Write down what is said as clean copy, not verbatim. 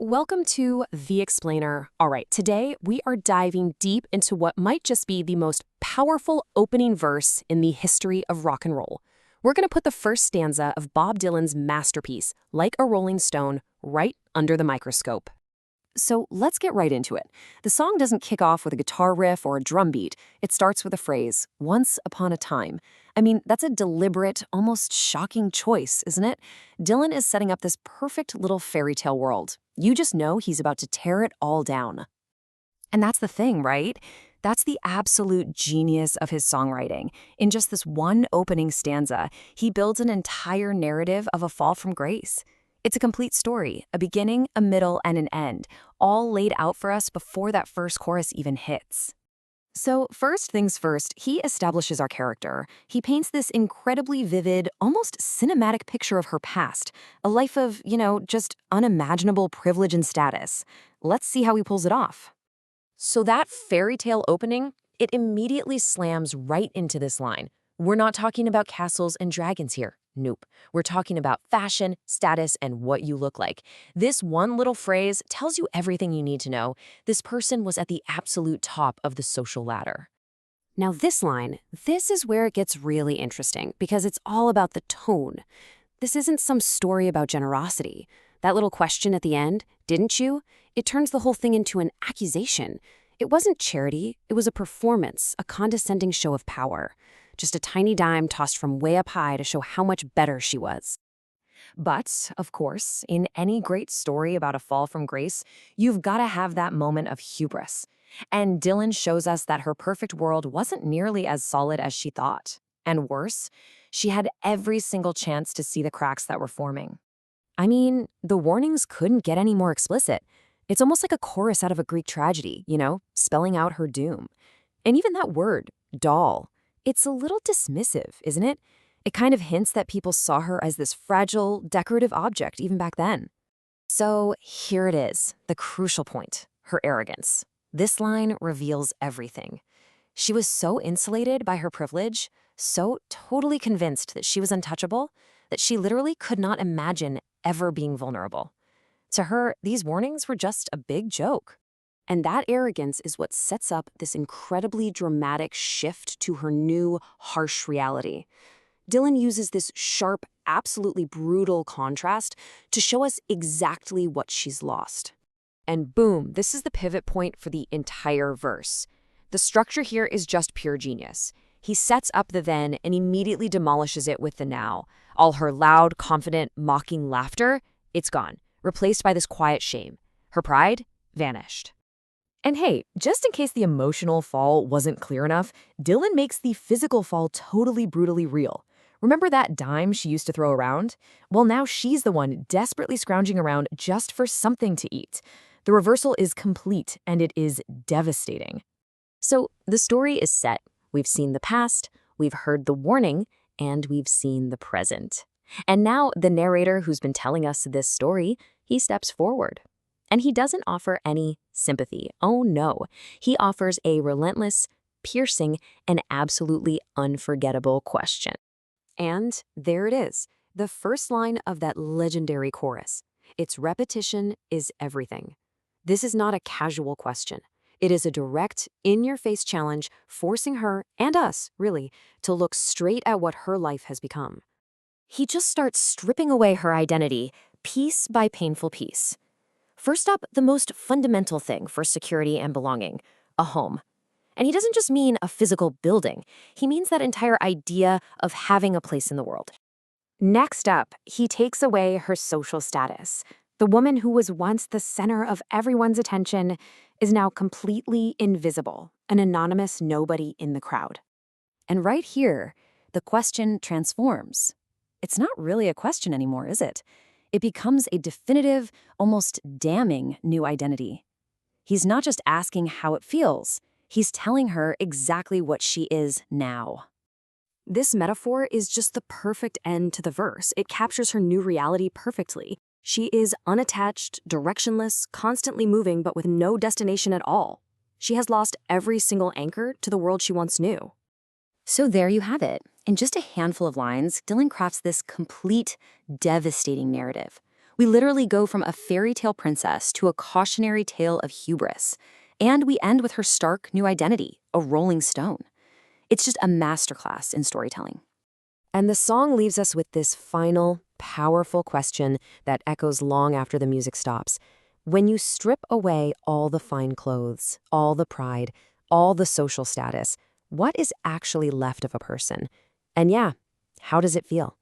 Welcome to The Explainer. All right, today we are diving deep into what might just be the most powerful opening verse in the history of rock and roll. We're going to put the first stanza of Bob Dylan's masterpiece, Like a Rolling Stone, right under the microscope. So let's get right into it. The song doesn't kick off with a guitar riff or a drum beat. It starts with a phrase, once upon a time. I mean, that's a deliberate, almost shocking choice, isn't it? Dylan is setting up this perfect little fairy tale world. You just know he's about to tear it all down. And that's the thing, right? That's the absolute genius of his songwriting. In just this one opening stanza, he builds an entire narrative of a fall from grace. It's a complete story, a beginning, a middle, and an end, all laid out for us before that first chorus even hits. So first things first, he establishes our character. He paints this incredibly vivid, almost cinematic picture of her past, a life of, just unimaginable privilege and status. Let's see how he pulls it off. So that fairy tale opening, it immediately slams right into this line. We're not talking about castles and dragons here. Nope. We're talking about fashion, status, and what you look like. This one little phrase tells you everything you need to know. This person was at the absolute top of the social ladder. Now this line, this is where it gets really interesting because it's all about the tone. This isn't some story about generosity. That little question at the end, didn't you? It turns the whole thing into an accusation. It wasn't charity, it was a performance, a condescending show of power. Just a tiny dime tossed from way up high to show how much better she was. But, of course, in any great story about a fall from grace, you've got to have that moment of hubris. And Dylan shows us that her perfect world wasn't nearly as solid as she thought. And worse, she had every single chance to see the cracks that were forming. I mean, the warnings couldn't get any more explicit. It's almost like a chorus out of a Greek tragedy, spelling out her doom. And even that word, doll, it's a little dismissive, isn't it? It kind of hints that people saw her as this fragile, decorative object even back then. So here it is, the crucial point, her arrogance. This line reveals everything. She was so insulated by her privilege, so totally convinced that she was untouchable, that she literally could not imagine ever being vulnerable. To her, these warnings were just a big joke. And that arrogance is what sets up this incredibly dramatic shift to her new, harsh reality. Dylan uses this sharp, absolutely brutal contrast to show us exactly what she's lost. And boom, this is the pivot point for the entire verse. The structure here is just pure genius. He sets up the then and immediately demolishes it with the now. All her loud, confident, mocking laughter, it's gone, replaced by this quiet shame. Her pride, vanished. And hey, just in case the emotional fall wasn't clear enough, Dylan makes the physical fall totally brutally real. Remember that dime she used to throw around? Well, now she's the one desperately scrounging around just for something to eat. The reversal is complete, and it is devastating. So the story is set. We've seen the past, we've heard the warning, and we've seen the present. And now the narrator who's been telling us this story, he steps forward. And he doesn't offer any sympathy. Oh no. He offers a relentless, piercing, and absolutely unforgettable question. And there it is, the first line of that legendary chorus. Its repetition is everything. This is not a casual question. It is a direct, in-your-face challenge, forcing her, and us, really, to look straight at what her life has become. He just starts stripping away her identity, piece by painful piece. First up, the most fundamental thing for security and belonging, a home. And he doesn't just mean a physical building. He means that entire idea of having a place in the world. Next up, he takes away her social status. The woman who was once the center of everyone's attention is now completely invisible, an anonymous nobody in the crowd. And right here, the question transforms. It's not really a question anymore, is it? It becomes a definitive, almost damning new identity. He's not just asking how it feels, he's telling her exactly what she is now. This metaphor is just the perfect end to the verse. It captures her new reality perfectly. She is unattached, directionless, constantly moving, but with no destination at all. She has lost every single anchor to the world she once knew. So there you have it. In just a handful of lines, Dylan crafts this complete, devastating narrative. We literally go from a fairy tale princess to a cautionary tale of hubris. And we end with her stark new identity, a rolling stone. It's just a masterclass in storytelling. And the song leaves us with this final, powerful question that echoes long after the music stops. When you strip away all the fine clothes, all the pride, all the social status, what is actually left of a person? And yeah, how does it feel?